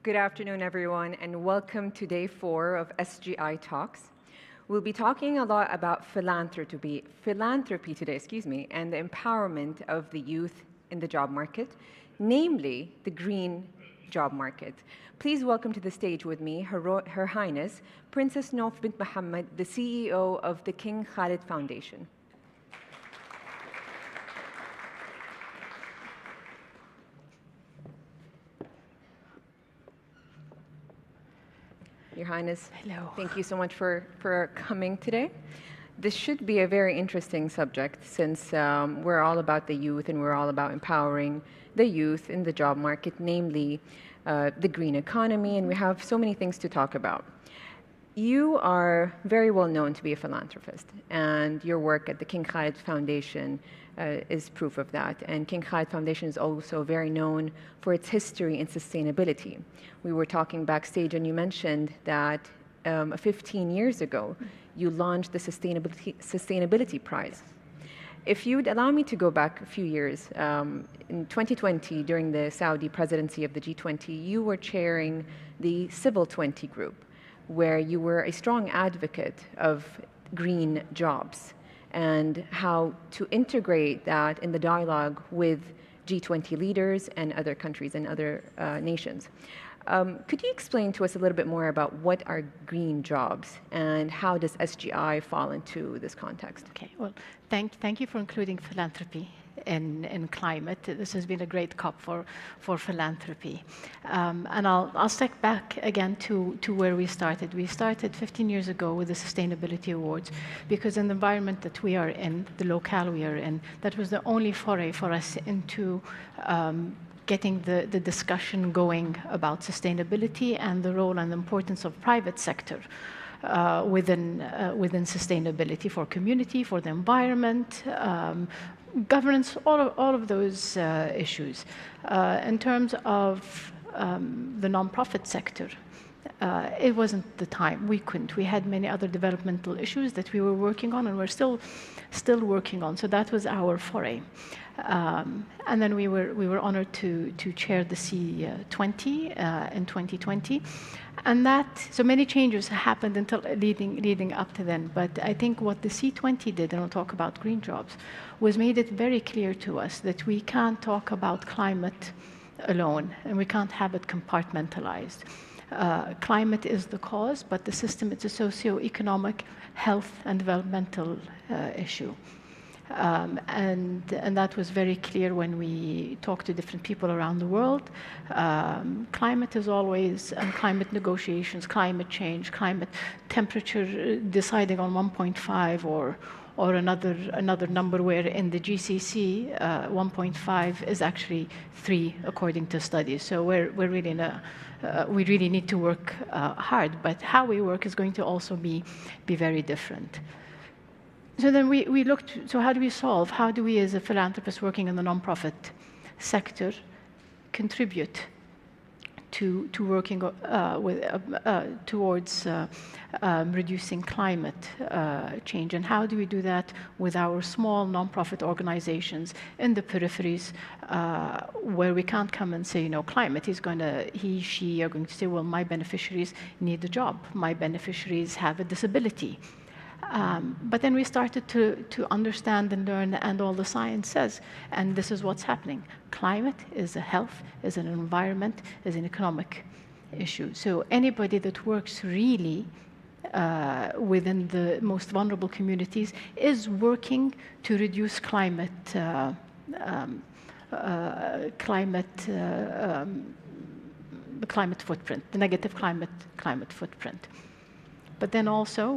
Good afternoon, everyone, and welcome to day 4 of SGI Talks. We'll be talking a lot about philanthropy today, and the empowerment of the youth in the job market, namely the green job market. Please welcome to the stage with me Her Highness Princess Nauf bint Mohammed, the CEO of the King Khalid Foundation. Your Highness, hello. Thank you so much for coming today. This should be a very interesting subject since we're all about the youth and we're all about empowering the youth in the job market, namely the green economy, and we have so many things to talk about. You are very well known to be a philanthropist, and your work at the King Khalid Foundation is proof of that. And King Khalid Foundation is also very known for its history in sustainability. We were talking backstage, and you mentioned that 15 years ago, you launched the Sustainability Prize. If you'd allow me to go back a few years, in 2020, during the Saudi presidency of the G20, you were chairing the Civil 20 group, where you were a strong advocate of green jobs and how to integrate that in the dialogue with G20 leaders and other countries and other nations. Could you explain to us a little bit more about what are green jobs and how does SGI fall into this context? Okay, well, thank you for including philanthropy in climate. This has been a great COP for philanthropy. And I'll step back again to where we started. We started 15 years ago with the Sustainability Awards because in the environment that we are in, the locale we are in, that was the only foray for us into getting the discussion going about sustainability and the role and the importance of private sector within sustainability for community, for the environment, governance, all of those issues. In terms of the nonprofit sector, it wasn't the time. We couldn't. We had many other developmental issues that we were working on and we're still working on. So that was our foray. And then we were honored to chair the C20 in 2020. And so many changes happened until leading up to then. But I think what the C20 did, and I'll talk about green jobs, was made it very clear to us that we can't talk about climate alone and we can't have it compartmentalized. Climate is the cause, but the system, it's a socio-economic, health and developmental issue. And that was very clear when we talked to different people around the world. Climate is always, and climate negotiations, climate change, climate temperature, deciding on 1.5 or another number, where in the GCC, 1.5 is actually 3 according to studies. So we're really in we really need to work hard, but how we work is going to also be very different. So then we looked, so how do we solve? How do we, as a philanthropist working in the nonprofit sector, contribute to working towards reducing climate change? And how do we do that with our small nonprofit organizations in the peripheries where we can't come and say, climate is he, she are going to say, well, my beneficiaries need a job. My beneficiaries have a disability. But then we started to understand and learn, and all the science says, and this is what's happening. Climate is a health, is an environment, is an economic issue. So anybody that works really within the most vulnerable communities is working to reduce the climate footprint, the negative climate footprint. But then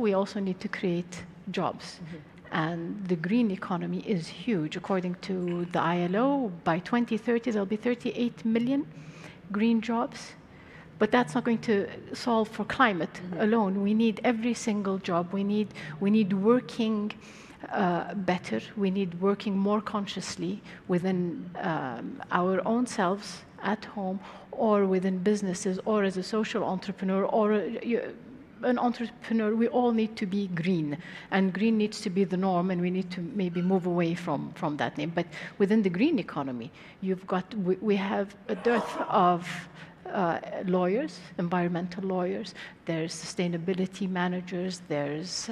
we also need to create jobs. Mm-hmm. And the green economy is huge. According to the ILO, by 2030, there'll be 38 million green jobs. But that's not going to solve for climate alone. We need every single job. We need working better. We need working more consciously within our own selves at home, or within businesses, or as a social entrepreneur, or an entrepreneur. We all need to be green, and green needs to be the norm, and we need to maybe move away from that name. But within the green economy, we have a dearth of lawyers, environmental lawyers, there's sustainability managers, there's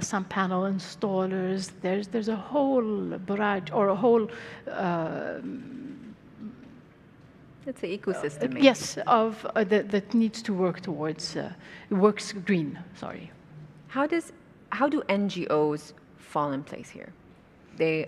some panel installers, there's a whole barrage or a whole it's an ecosystem. Yes, of that needs to work towards works green. Sorry. How do NGOs fall in place here?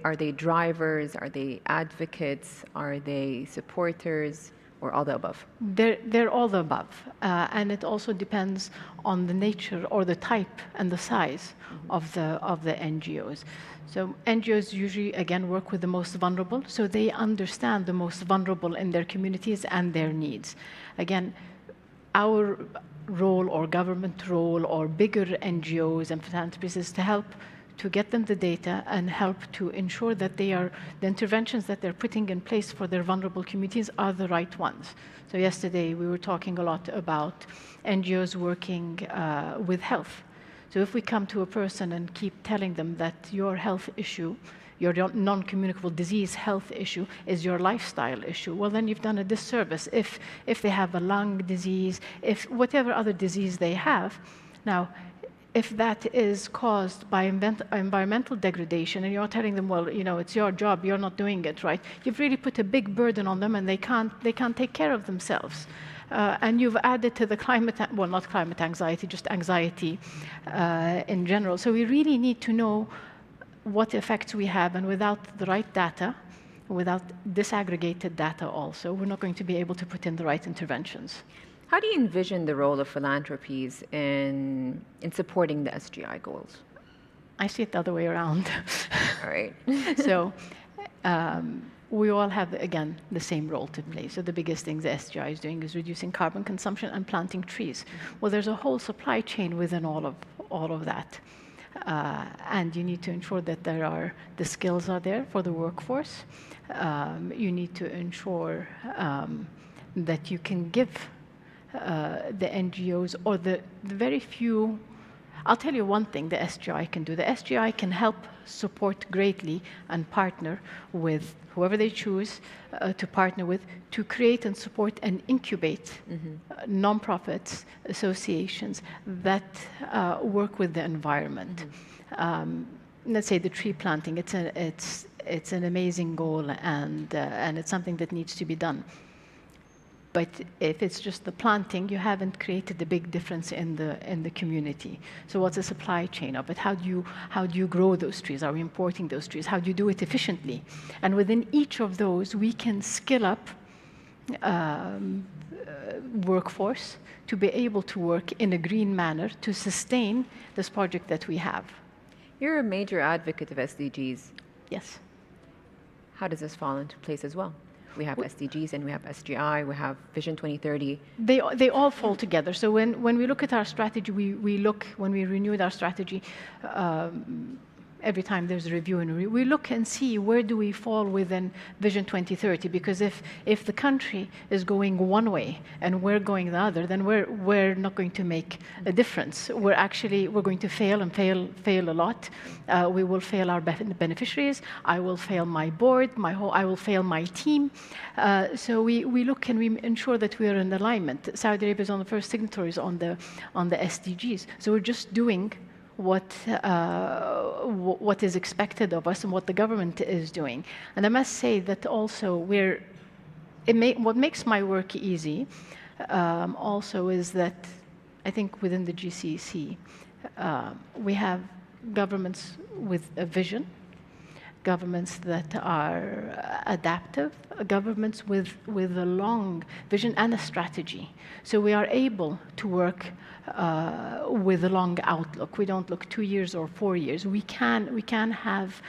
Are they drivers? Are they advocates? Are they supporters? Or all the above? They're all the above. And it also depends on the nature or the type and the size of the NGOs. So NGOs usually, again, work with the most vulnerable, so they understand the most vulnerable in their communities and their needs. Again, our role or government role or bigger NGOs and philanthropies is to help to get them the data and help to ensure that the interventions that they're putting in place for their vulnerable communities are the right ones. So yesterday we were talking a lot about NGOs working with health. So if we come to a person and keep telling them that your health issue, your non-communicable disease health issue is your lifestyle issue, well, then you've done a disservice. If they have a lung disease, if whatever other disease they have, now, if that is caused by environmental degradation and you're telling them, well, you know, it's your job, you're not doing it right, you've really put a big burden on them and they can't take care of themselves. And you've added to the well, not climate anxiety, just anxiety in general. So we really need to know what effects we have, and without the right data, without disaggregated data also, we're not going to be able to put in the right interventions. How do you envision the role of philanthropies in supporting the SGI goals? I see it the other way around. All right. So we all have, again, the same role to play. So the biggest thing the SGI is doing is reducing carbon consumption and planting trees. Well, there's a whole supply chain within all of that. And you need to ensure that the skills are there for the workforce. You need to ensure that you can give the NGOs or the very few. I'll tell you one thing the SGI can do. The SGI can help support greatly and partner with whoever they choose to partner with to create and support and incubate nonprofits, associations that work with the environment. Let's say the tree planting. It's an amazing goal and it's something that needs to be done. But if it's just the planting, you haven't created a big difference in the community. So what's the supply chain of it? How do you grow those trees? Are we importing those trees? How do you do it efficiently? And within each of those, we can skill up workforce to be able to work in a green manner to sustain this project that we have. You're a major advocate of SDGs. Yes. How does this fall into place as well? We have SDGs and we have SGI, we have Vision 2030. They all fall together. So when we look at our strategy, when we renewed our strategy, every time there's a review, we look and see where do we fall within Vision 2030, because if the country is going one way and we're going the other, then we're not going to make a difference. We're going to fail a lot. We will fail our beneficiaries. I will fail my board. I will fail my team. So we look and we ensure that we are in alignment. Saudi Arabia is on the first signatories on the SDGs. So we're just doing what is expected of us and what the government is doing. And I must say that also what makes my work easy also is that I think within the GCC we have governments with a vision, governments that are adaptive, governments with a long vision and a strategy. So we are able to work with a long outlook. We don't look 2 years or 4 years. We can have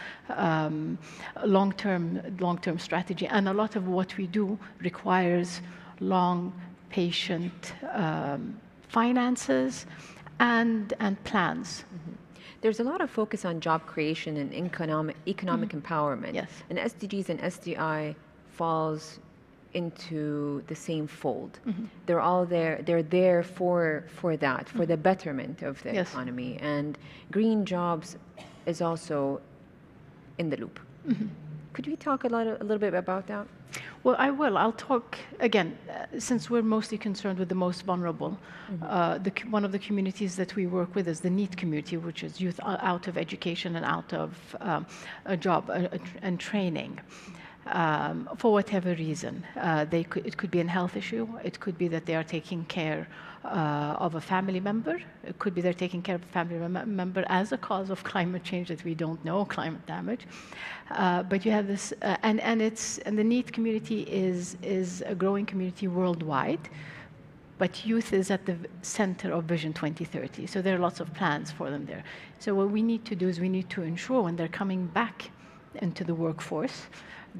long-term strategy, and a lot of what we do requires long, patient finances and plans. There's a lot of focus on job creation and economic empowerment. Yes. And SDGs and SGI falls into the same fold. They're all there. They're there for that, for the betterment of the economy. And green jobs is also in the loop. Could we talk a little bit about that? Well, I will. I'll talk, again, since we're mostly concerned with the most vulnerable, one of the communities that we work with is the NEET community, which is youth out of education and out of a job and training. For whatever reason. It could be a health issue. It could be that they are taking care of a family member. It could be they're taking care of a family member as a cause of climate change that we don't know, climate damage. But you have this, and the NEET community is a growing community worldwide. But youth is at the center of Vision 2030. So there are lots of plans for them there. So what we need to do is we need to ensure when they're coming back into the workforce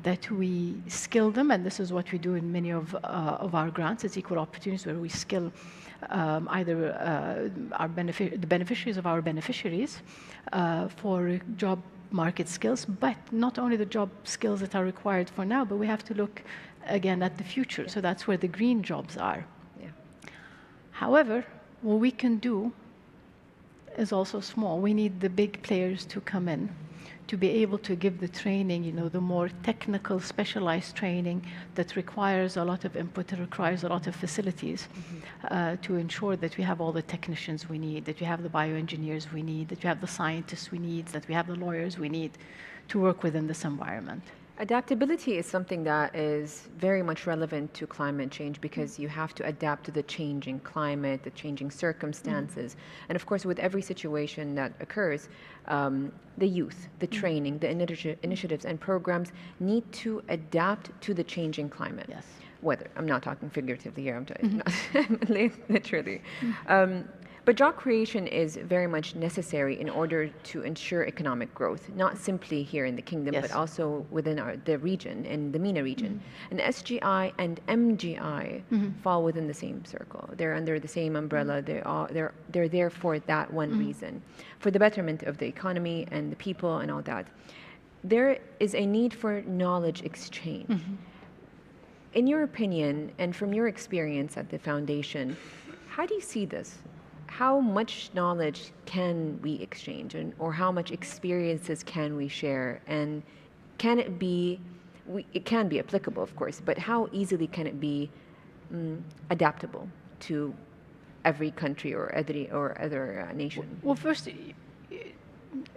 that we skill them, and this is what we do in many of our grants. It's equal opportunities where we skill either the beneficiaries of our beneficiaries for job market skills, but not only the job skills that are required for now, but we have to look again at the future. So that's where the green jobs are. Yeah. However, what we can do is also small. We need the big players to come in to be able to give the training, the more technical, specialized training that requires a lot of input, that requires a lot of facilities to ensure that we have all the technicians we need, that we have the bioengineers we need, that we have the scientists we need, that we have the lawyers we need to work within this environment. Adaptability is something that is very much relevant to climate change because you have to adapt to the changing climate, the changing circumstances. And of course, with every situation that occurs, the youth, the training, the initiatives and programs need to adapt to the changing climate. Yes. Whether, I'm not talking figuratively here, I'm talking literally. But job creation is very much necessary in order to ensure economic growth, not simply here in the kingdom, but also within the region, in the MENA region. And SGI and MGI fall within the same circle. They're under the same umbrella. They're there for that one reason, for the betterment of the economy and the people and all that. There is a need for knowledge exchange. In your opinion, and from your experience at the foundation, how do you see this? How much knowledge can we exchange, or how much experiences can we share? And can it be, it can be applicable, of course, but how easily can it be adaptable to every country or other nation? Well, first,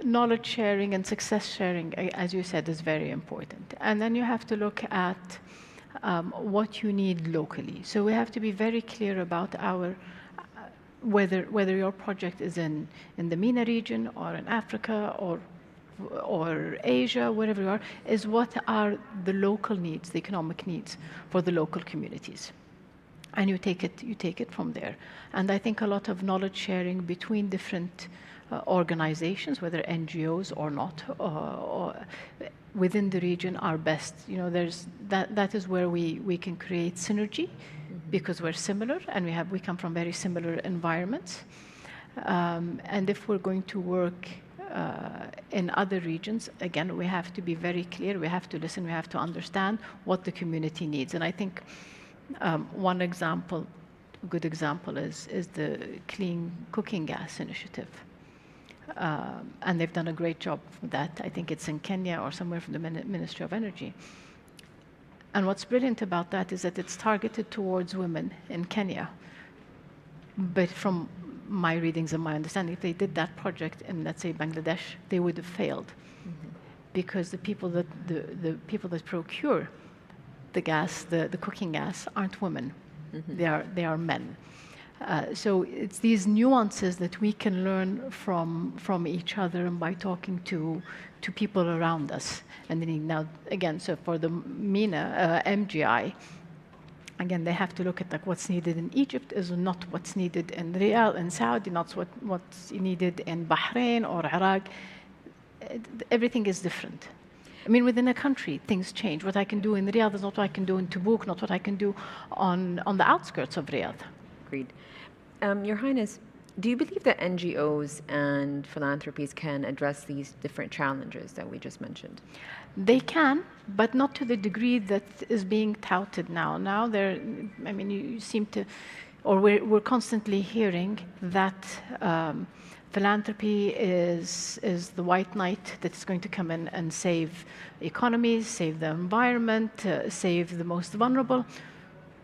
knowledge sharing and success sharing, as you said, is very important. And then you have to look at what you need locally. So we have to be very clear about whether your project is in the MENA region or in Africa or Asia, wherever you are, is what are the local needs, the economic needs for the local communities. And you take it from there. And I think a lot of knowledge sharing between different organizations, whether NGOs or not, or within the region are best. That is where we can create synergy, because we're similar and we come from very similar environments. And if we're going to work in other regions, again, we have to be very clear, we have to listen, we have to understand what the community needs. And I think one example, a good example is the Clean Cooking Gas Initiative. And they've done a great job with that. I think it's in Kenya or somewhere from the Ministry of Energy. And what's brilliant about that is that it's targeted towards women in Kenya. But from my readings and my understanding, if they did that project in, let's say, Bangladesh, they would have failed, because the people that procure the gas, the cooking gas, aren't women. They are men. So it's these nuances that we can learn from each other and by talking to people around us. And then now, again, so for the MENA, MGI, again, they have to look at like what's needed in Egypt is not what's needed in Riyadh, in Saudi, not what's needed in Bahrain or Iraq. Everything is different. I mean, within a country, things change. What I can do in Riyadh is not what I can do in Tabuk, not what I can do on the outskirts of Riyadh. Agreed. Your Highness, do you believe that NGOs and philanthropies can address these different challenges that we just mentioned? They can, but not to the degree that is being touted now. Now you seem to, or we're constantly hearing that Philanthropy is the white knight that is going to come in and save economies, save the environment, save the most vulnerable.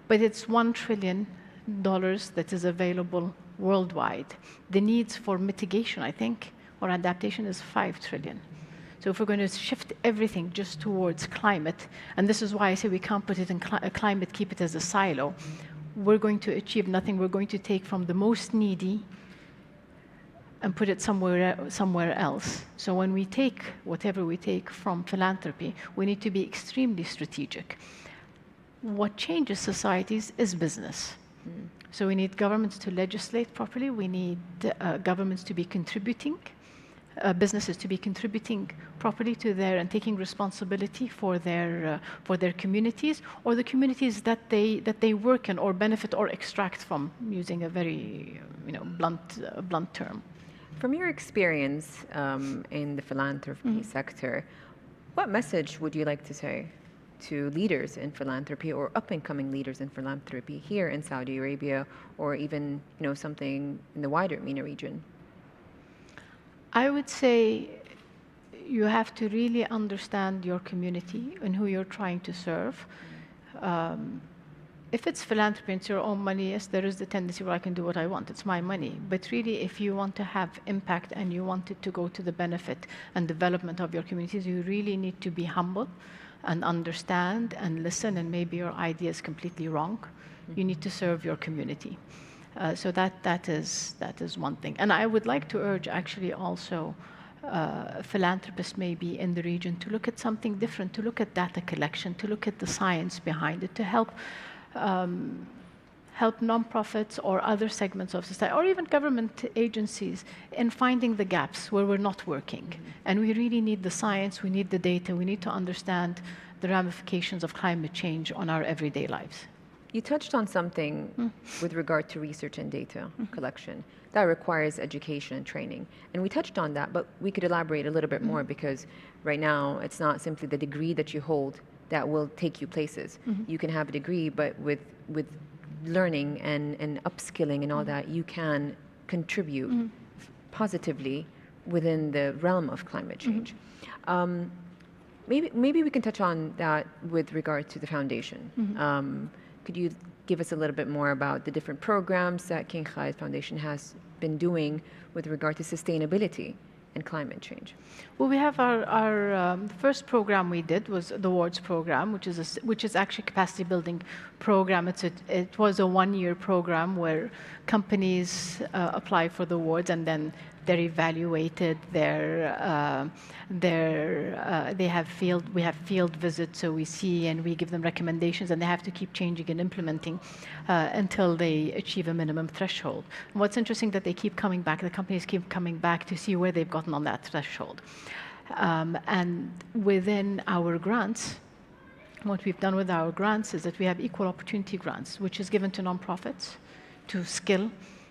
But it's $1 trillion that is available worldwide. The needs for mitigation, I think, or adaptation is $5 trillion. So if we're going to shift everything just towards climate, and this is why I say we can't put it in climate, keep it as a silo, we're going to achieve nothing. We're going to take from the most needy and put it somewhere else. So when we take whatever we take from philanthropy, we need to be extremely strategic. What changes societies is business. So we need governments to legislate properly. We need governments to be contributing, businesses to be contributing properly to their and taking responsibility for their communities, or the communities that they work in or benefit or extract from, using a very blunt term. From your experience in the philanthropy sector, what message would you like to say to leaders in philanthropy or up-and-coming leaders in philanthropy here in Saudi Arabia, or even something in the wider MENA region? I would say you have to really understand your community and who you're trying to serve. If it's philanthropy, it's your own money, yes, there is the tendency where I can do what I want, it's my money. But really, if you want to have impact and you want it to go to the benefit and development of your communities, you really need to be humble and understand and listen, and maybe your idea is completely wrong. You need to serve your community. So that is one thing. And I would like to urge actually also philanthropists maybe in the region to look at something different, to look at data collection, to look at the science behind it, to help nonprofits or other segments of society, or even government agencies, in finding the gaps where we're not working. And we really need the science, we need the data, we need to understand the ramifications of climate change on our everyday lives. You touched on something with regard to research and data collection that requires education and training. And we touched on that, but we could elaborate a little bit more, because right now it's not simply the degree that you hold that will take you places. You can have a degree, but with learning and upskilling and all that, you can contribute positively within the realm of climate change. Maybe we can touch on that with regard to the foundation. Could you give us a little bit more about the different programs that King Khalid Foundation has been doing with regard to sustainability and climate change? Well, we have our first program we did was the awards program, which is actually a capacity building program. It was a one-year program where companies apply for the awards, and then they're evaluated. We have field visits, so we see and we give them recommendations, and they have to keep changing and implementing until they achieve a minimum threshold. And what's interesting that they keep coming back, the companies keep coming back to see where they've gotten on that threshold. And within our grants, what we've done with our grants is that we have equal opportunity grants, which is given to nonprofits to skill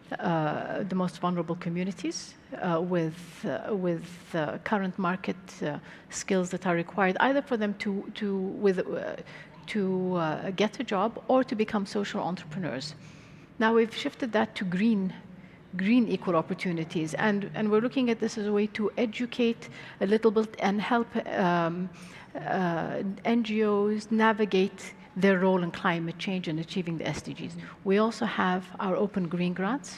the most vulnerable communities with current market skills that are required, either for them to get a job or to become social entrepreneurs. Now we've shifted that to green equal opportunities, and we're looking at this as a way to educate a little bit and help NGOs navigate their role in climate change and achieving the SDGs. We also have our open green grants.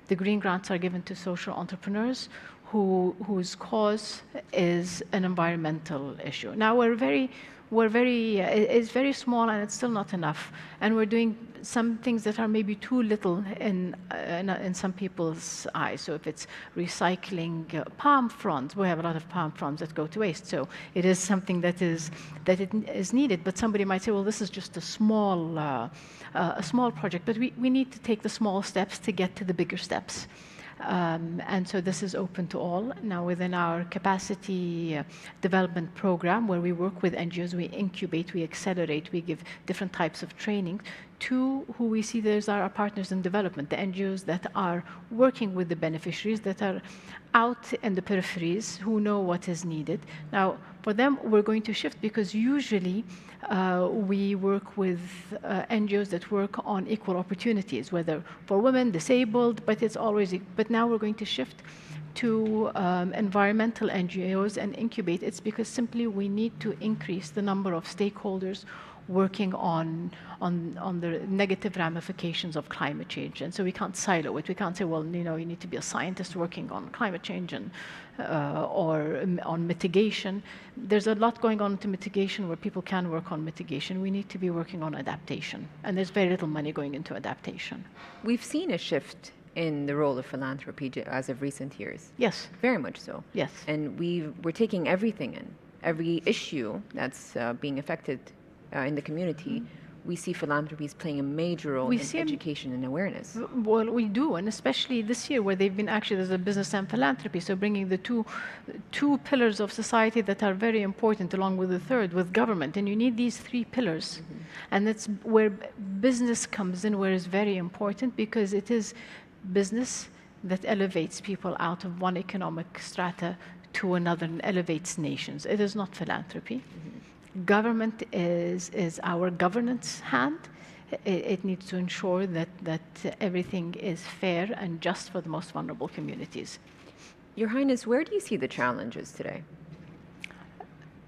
The green grants are given to social entrepreneurs whose cause is an environmental issue. Now it's very small, and it's still not enough. And we're doing some things that are maybe too little in some people's eyes. So if it's recycling palm fronds, we have a lot of palm fronds that go to waste. So it is something that is needed. But somebody might say, well, this is just a small project. But we need to take the small steps to get to the bigger steps. And so this is open to all. Now within our capacity development program, where we work with NGOs, we incubate, we accelerate, we give different types of training to who we see as our partners in development, the NGOs that are working with the beneficiaries, that are out in the peripheries, who know what is needed. Now, for them, we're going to shift, because usually we work with NGOs that work on equal opportunities, whether for women, disabled, but now we're going to shift to environmental NGOs and incubate, it's because simply we need to increase the number of stakeholders working on the negative ramifications of climate change. And so we can't silo it. We can't say, well, you know, you need to be a scientist working on climate change and, or on mitigation. There's a lot going on to mitigation where people can work on mitigation. We need to be working on adaptation. And there's very little money going into adaptation. We've seen a shift in the role of philanthropy as of recent years. Yes. Very much so. Yes. And we're taking everything in. Every issue that's being affected in the community, we see philanthropies playing a major role in education and awareness. Well, we do, and especially this year where they've been actually, there's a business and philanthropy, so bringing the two pillars of society that are very important along with the third, with government, and you need these three pillars. And that's where business comes in, where it's very important, because it is business that elevates people out of one economic strata to another and elevates nations. It is not philanthropy. Government is our governance hand. It needs to ensure that everything is fair and just for the most vulnerable communities. Your Highness, where do you see the challenges today?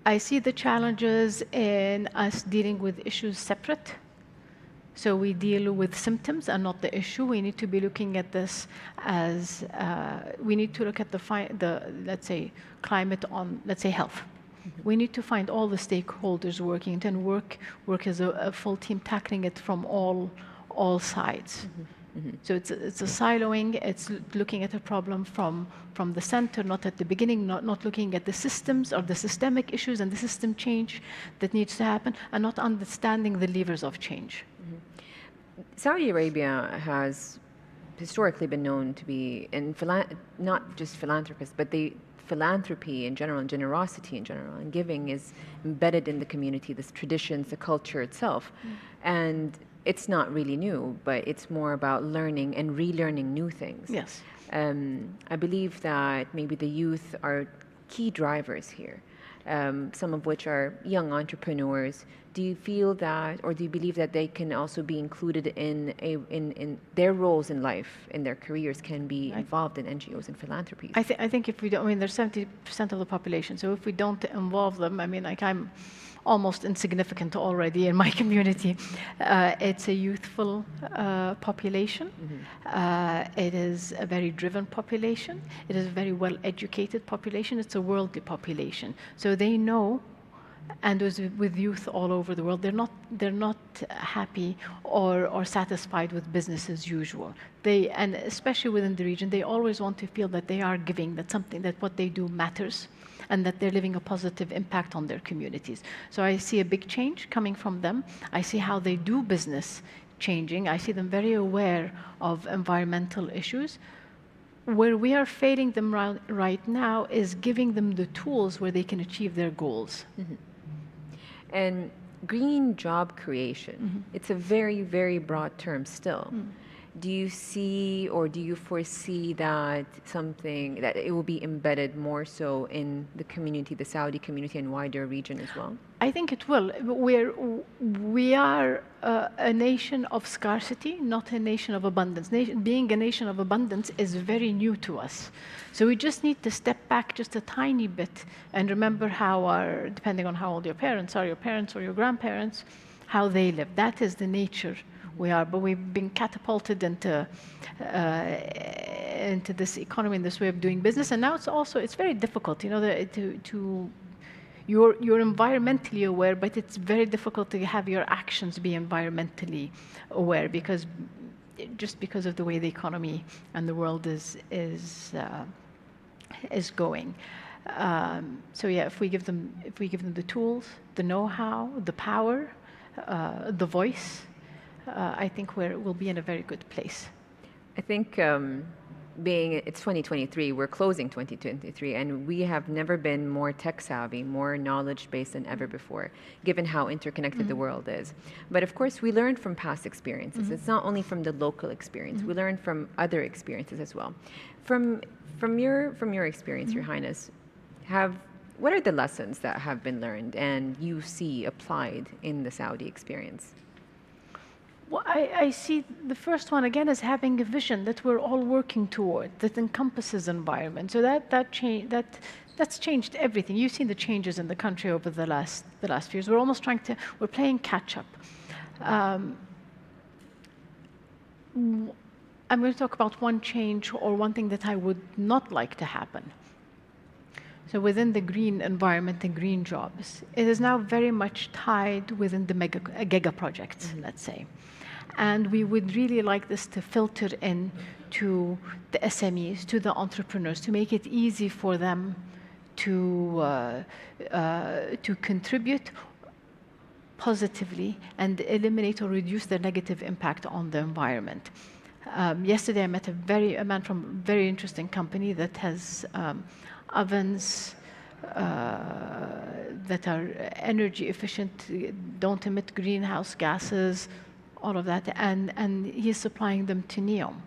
I see the challenges in us dealing with issues separate. So we deal with symptoms and not the issue. We need to be looking at this as, we need to look at the let's say, climate on, let's say, health. We need to find all the stakeholders working and work as a full team, tackling it from all sides. So it's a siloing. It's looking at a problem from the center, not at the beginning, not looking at the systems or the systemic issues and the system change that needs to happen, and not understanding the levers of change. Saudi Arabia has historically been known to be, not just philanthropists, but philanthropy in general and generosity in general and giving is embedded in the community, the traditions, the culture itself. And it's not really new, but it's more about learning and relearning new things. Yes. I believe that maybe the youth are key drivers here, some of which are young entrepreneurs. Do you feel that, or do you believe that they can also be included in their roles in life, in their careers, can be involved in NGOs and philanthropies? I think if we don't, I mean, there's 70% of the population, so if we don't involve them, I mean, like I'm almost insignificant already in my community. It's a youthful population. It is a very driven population. It is a very well-educated population. It's a worldly population. So they know, and with youth all over the world, they're not happy or satisfied with business as usual. And especially within the region, they always want to feel that they are giving, that what they do matters, and that they're leaving a positive impact on their communities. So I see a big change coming from them. I see how they do business changing. I see them very aware of environmental issues. Where we are failing them right now is giving them the tools where they can achieve their goals. And green job creation, it's a very, very broad term still. Do you see or do you foresee that that it will be embedded more so in the community, the Saudi community and wider region as well? I think it will. We are a nation of scarcity, not a nation of abundance. Being a nation of abundance is very new to us. So we just need to step back just a tiny bit and remember how depending on how old your parents are, your parents or your grandparents, how they live. That is the nature we are, but we've been catapulted into this economy and this way of doing business, and now it's very difficult, you know, you're environmentally aware, but it's very difficult to have your actions be environmentally aware because of the way the economy and the world is going. So yeah, if we give them the tools, the know-how, the power, the voice, I think we'll be in a very good place. I think it's 2023, we're closing 2023, and we have never been more tech savvy, more knowledge based than ever before, given how interconnected the world is. But of course, we learn from past experiences. It's not only from the local experience, we learn from other experiences as well. From your experience, Your Highness, what are the lessons that have been learned and you see applied in the Saudi experience? Well, I see the first one again as having a vision that we're all working toward that encompasses environment. So that's changed everything. You've seen the changes in the country over the last few years. We're playing catch up. I'm going to talk about one change or one thing that I would not like to happen. So within the green environment and green jobs, it is now very much tied within the giga projects, let's say. And we would really like this to filter in to the SMEs, to the entrepreneurs, to make it easy for them to contribut positively and eliminate or reduce the negative impact on the environment. Yesterday I met a man from a very interesting company that has ovens that are energy efficient, don't emit greenhouse gases, all of that, and he's supplying them to NEOM.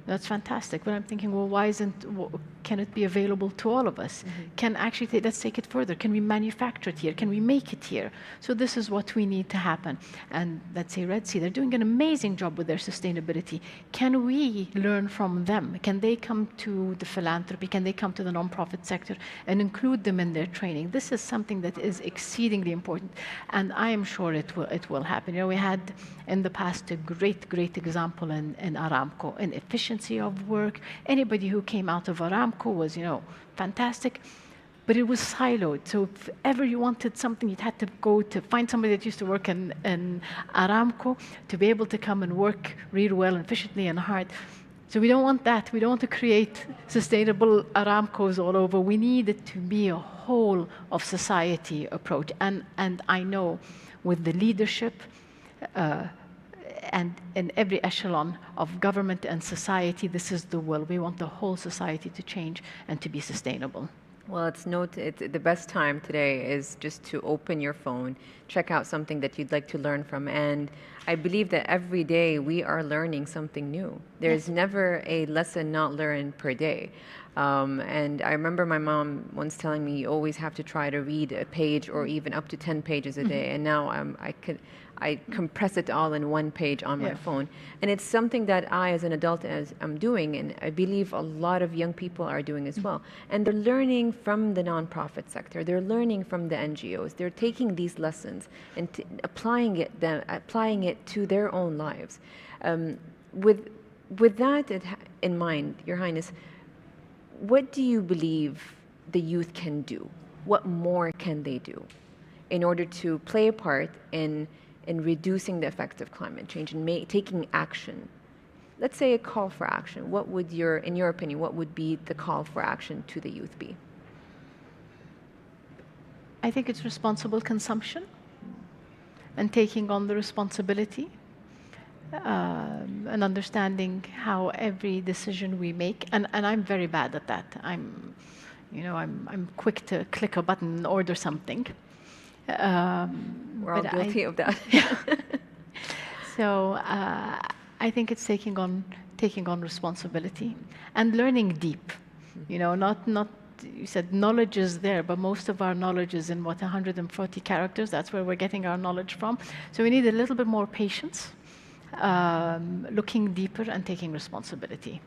That's fantastic. But I'm thinking, well, can it be available to all of us? Can actually, let's take it further. Can we manufacture it here? Can we make it here? So this is what we need to happen. And let's say Red Sea, they're doing an amazing job with their sustainability. Can we learn from them? Can they come to the philanthropy? Can they come to the nonprofit sector and include them in their training? This is something that is exceedingly important. And I am sure it will happen. You know, we had in the past a great example in Aramco, in efficiency of work. Anybody who came out of Aramco was, fantastic, but it was siloed. So if ever you wanted something, you'd had to go to find somebody that used to work in Aramco to be able to come and work really well and efficiently and hard. So we don't want that. We don't want to create sustainable Aramcos all over. We need it to be a whole of society approach. And I know with the leadership and in every echelon of government and society, this is the will. We want the whole society to change and to be sustainable. Well, the best time today is just to open your phone, check out something that you'd like to learn from. And I believe that every day we are learning something new. There's never a lesson not learned per day. And I remember my mom once telling me, you always have to try to read a page or even up to 10 pages a day. And now I compress it all in one page on my phone. And it's something that I, as an adult, am doing, and I believe a lot of young people are doing as well. And they're learning from the nonprofit sector. They're learning from the NGOs. They're taking these lessons and applying it to their own lives. With that in mind, Your Highness, what do you believe the youth can do? What more can they do in order to play a part in reducing the effects of climate change and taking action? Let's say a call for action. In your opinion, what would be the call for action to the youth be? I think it's responsible consumption and taking on the responsibility and understanding how every decision we make, and I'm very bad at that. I'm quick to click a button and order something. We're all guilty of that. So I think it's taking on responsibility and learning deep. Not you said knowledge is there, but most of our knowledge is in 140 characters. That's where we're getting our knowledge from. So we need a little bit more patience, looking deeper and taking responsibility.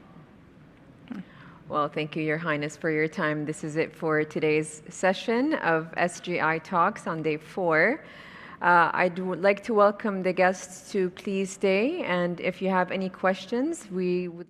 Well, thank you, Your Highness, for your time. This is it for today's session of SGI Talks on day 4. I'd like to welcome the guests to please stay, and if you have any questions, we would